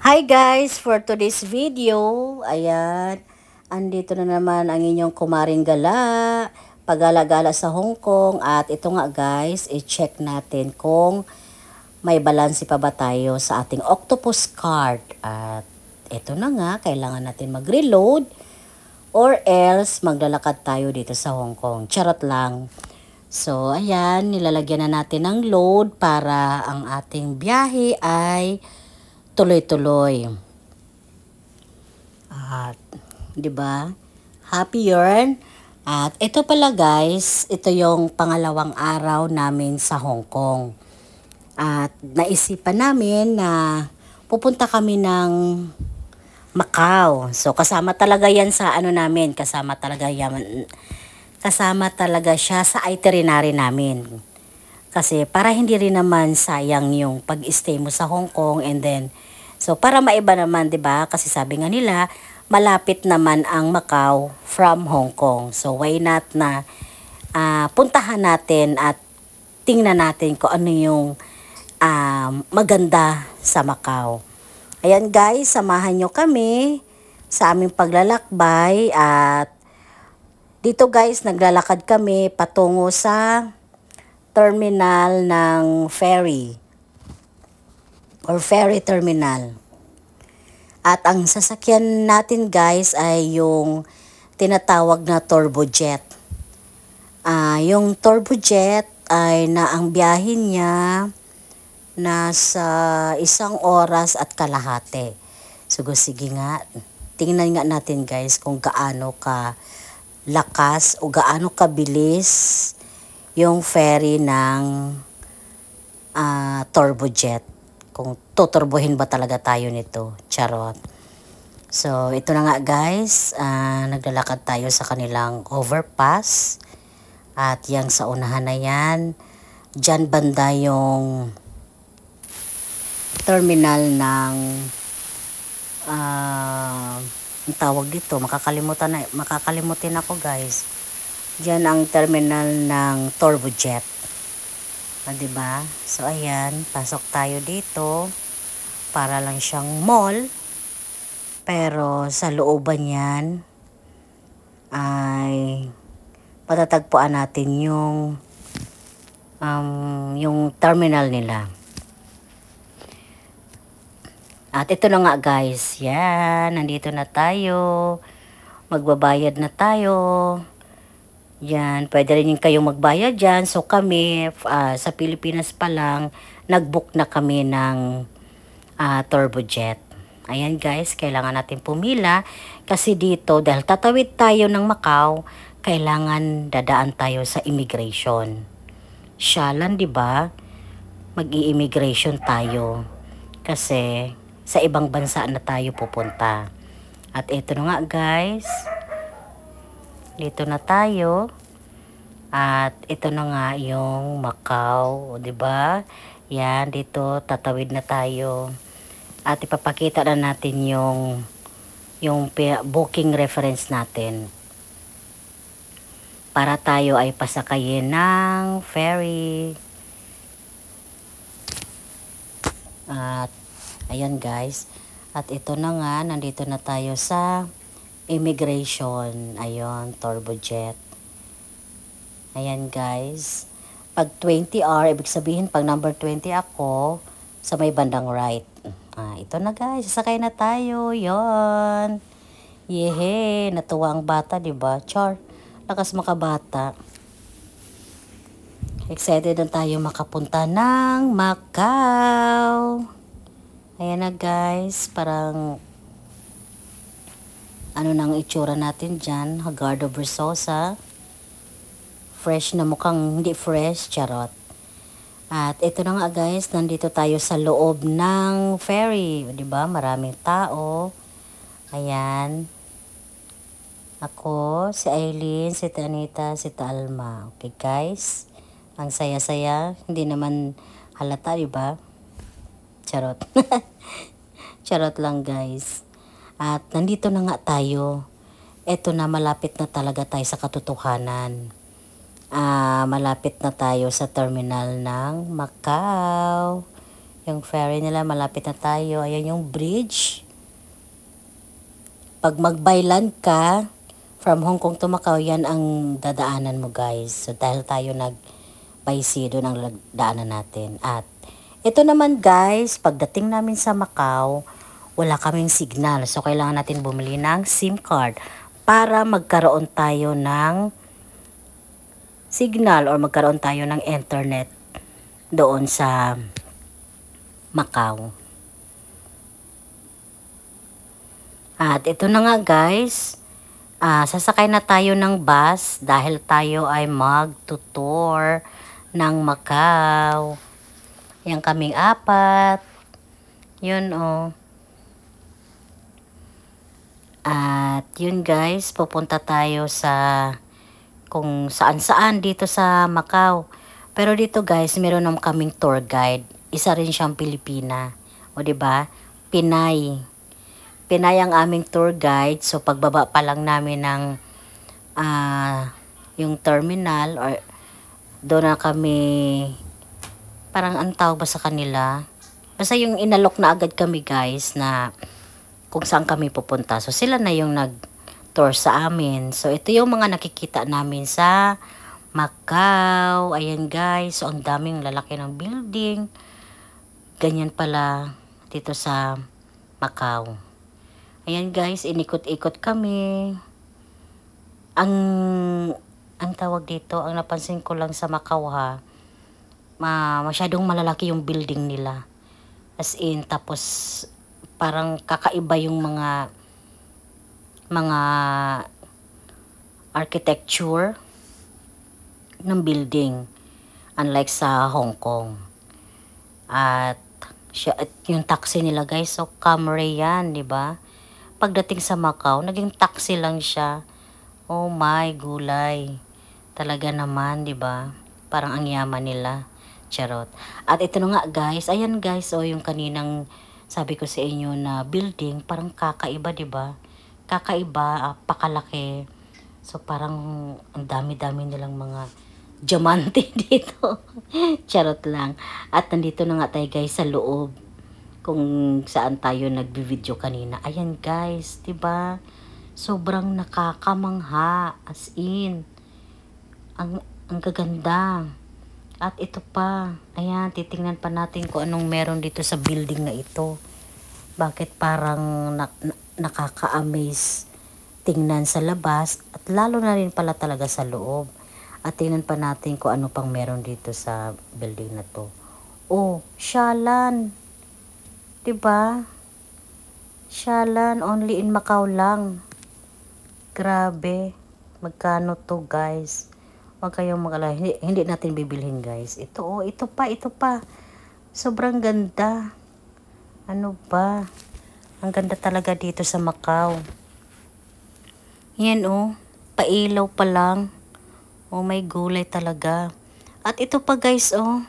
Hi guys! For today's video, ayan, andito na naman ang inyong kumaring gala, pagala-gala sa Hong Kong. At ito nga guys, i-check natin kung may balanse pa ba tayo sa ating octopus card. At ito na nga, kailangan natin mag-reload or else maglalakad tayo dito sa Hong Kong. Charot lang. So ayan, nilalagyan na natin ng load para ang ating biyahe ay tuloy-tuloy. At, 'di ba? Happy yarn. At ito pala guys, ito yung pangalawang araw namin sa Hong Kong. At naisipan namin na pupunta kami ng Macau. So kasama talaga 'yan sa ano namin, kasama talaga siya sa itinerary namin. Kasi para hindi rin naman sayang yung pag-stay mo sa Hong Kong, and then so para maiba naman, 'di ba? Kasi sabi nga nila, malapit naman ang Macau from Hong Kong. So why not na puntahan natin at tingnan natin kung ano yung maganda sa Macau. Ayan guys, samahan nyo kami sa aming paglalakbay. At dito guys, naglalakad kami patungo sa terminal ng ferry or ferry terminal. At ang sasakyan natin guys ay yung tinatawag na turbojet. Yung turbojet ay ang biyahe niya nasa 1 oras at kalahati. So sige nga, tingnan nga natin guys kung gaano ka lakas o gaano kabilis yung ferry ng turbojet. Kung tuturbohin ba talaga tayo nito. Charot. So ito na nga guys, naglalakad tayo sa kanilang overpass. At yang sa unahan na yan, dyan banda yung terminal ng ang tawag dito, makakalimutin ako guys. Diyan ang terminal ng turbojet. Diba? So ayan, pasok tayo dito. Para lang siyang mall. Pero sa looban yan ay patatagpuan natin yung terminal nila. At ito na nga guys, yan, nandito na tayo. Magbabayad na tayo. Yan, pwede rin kayong magbayad dyan. So kami, sa Pilipinas pa lang, nag-book na kami ng turbojet. Ayan guys, kailangan natin pumila. Kasi dito, dahil tatawid tayo ng Macau, kailangan dadaan tayo sa immigration. Siyalan, di ba? Mag-i-immigration tayo. Kasi sa ibang bansa na tayo pupunta. At ito na nga guys. Dito na tayo. At ito na nga yung Macau, 'di ba? Yan, dito tatawid na tayo. At ipapakita na natin yung booking reference natin. Para tayo ay pasakayin ng ferry. At ayan guys. At ito na nga, nandito na tayo sa immigration. Ayun, turbojet. Ayan guys. Pag 20R, ibig sabihin pag number 20 ako, sa may bandang right. Ito na guys, sasakay na tayo. Yon. Yehe, natuwa ang bata, diba? Char, lakas makabata. Excited na tayo makapunta ng Macau. Ayan na guys, parang ano nang itsura natin dyan, Hagardo Versosa. Fresh na mukhang hindi fresh, charot. At ito na nga guys, nandito tayo sa loob ng ferry, 'di ba? Maraming tao. Ayan. Ako, si Aileen, si Tanita, si Talma. Okay guys? Ang saya-saya, hindi naman halata, 'di ba? Charot. Charot lang guys. At nandito na nga tayo. Ito na, malapit na talaga tayo sa katotohanan. Malapit na tayo sa terminal ng Macau. Yung ferry nila, malapit na tayo. Ayan yung bridge. Pag mag-byland ka, from Hong Kong to Macau, yan ang dadaanan mo guys. So dahil tayo nag-Baysido ng daanan natin. At ito naman guys, pagdating namin sa Macau, wala kaming signal. So kailangan natin bumili ng SIM card para magkaroon tayo ng signal or magkaroon tayo ng internet doon sa Macau. At ito na nga guys, sasakay na tayo ng bus dahil tayo ay mag-tour ng Macau. Yan kaming apat. Yun oh. At yun guys, pupunta tayo sa kung saan-saan dito sa Macau. Pero dito guys, meron naman kaming tour guide. Isa rin siyang Pilipina. O diba? Pinay. Pinay ang aming tour guide. So pagbaba pa lang namin ng yung terminal or doon na kami, parang ang tawag ba sa kanila? Basta yung inalok na agad kami guys na kung saan kami pupunta. So sila na yung nag-tour sa amin. So ito yung mga nakikita namin sa Macau. Ayan guys. So ang daming lalaki ng building. Ganyan pala dito sa Macau. Ayan guys, inikot-ikot kami. Ang tawag dito, ang napansin ko lang sa Macau ha, masyadong malalaki yung building nila. As in, tapos parang kakaiba yung mga architecture ng building. Unlike sa Hong Kong. At yung taxi nila guys, so Camry yan, di ba? Pagdating sa Macau, naging taxi lang siya. Oh my, gulay. Talaga naman, di ba? Parang ang yaman nila. Charot. At ito na nga guys, ayan guys, oh yung kaninang sabi ko sa inyo na building, parang kakaiba, di ba? Kakaiba, pakalaki. So parang ang dami-dami nilang mga diamante dito. Charot lang. At nandito na nga tayo guys sa loob. Kung saan tayo nagbi-video kanina. Ayan guys, 'di ba? Sobrang nakakamangha, as in. Ang gaganda. At ito pa, ayan, titingnan pa natin kung anong meron dito sa building na ito. Bakit parang nakaka-amaze tingnan sa labas at lalo na rin pala talaga sa loob. At tingnan pa natin kung ano pang meron dito sa building na to. Oh, Shalan. Diba? Shalan, only in Macau lang. Grabe. Magkano to guys? Huwag kayong mag-alala. Hindi natin bibilhin guys. Ito oh, ito pa. Sobrang ganda. Ano ba? Ang ganda talaga dito sa Macau. Yan oh, pailaw pa lang. Oh my, gulay talaga. At ito pa guys oh.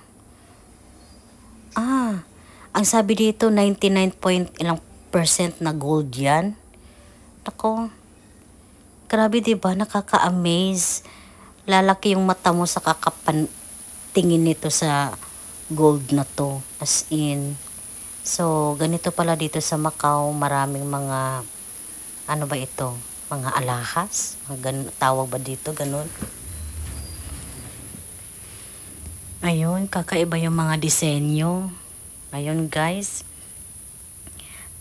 Ang sabi dito 99% na gold yan. Ako. Grabe 'di ba? Nakaka-amaze. Lalaki yung mata mo sa kakapantingin nito sa gold na to. As in. So, ganito pala dito sa Macau, maraming mga ano ba ito? Mga alahas? Tawag ba dito? Ganun. Ayun, kakaiba yung mga disenyo. Ayun guys.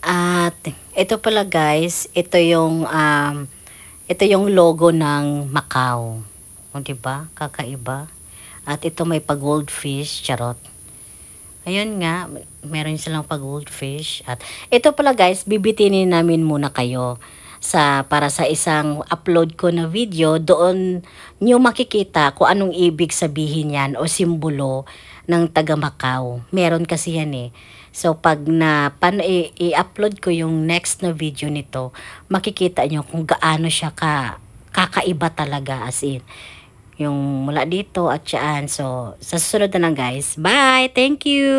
At ito pala guys, ito yung logo ng Macau. O diba? Kakaiba. At ito may pag-goldfish, charot. Ayun nga, meron silang pag-goldfish. At ito pala guys, bibitinin namin muna kayo para sa isang upload ko na video. Doon nyo makikita kung anong ibig sabihin yan o simbolo ng taga Macau. Meron kasi yan eh. So pag i-upload ko yung next na video nito, makikita nyo kung gaano siya kakaiba talaga, as in. Yung mula dito at saan. So sa susunod na lang guys. Bye! Thank you!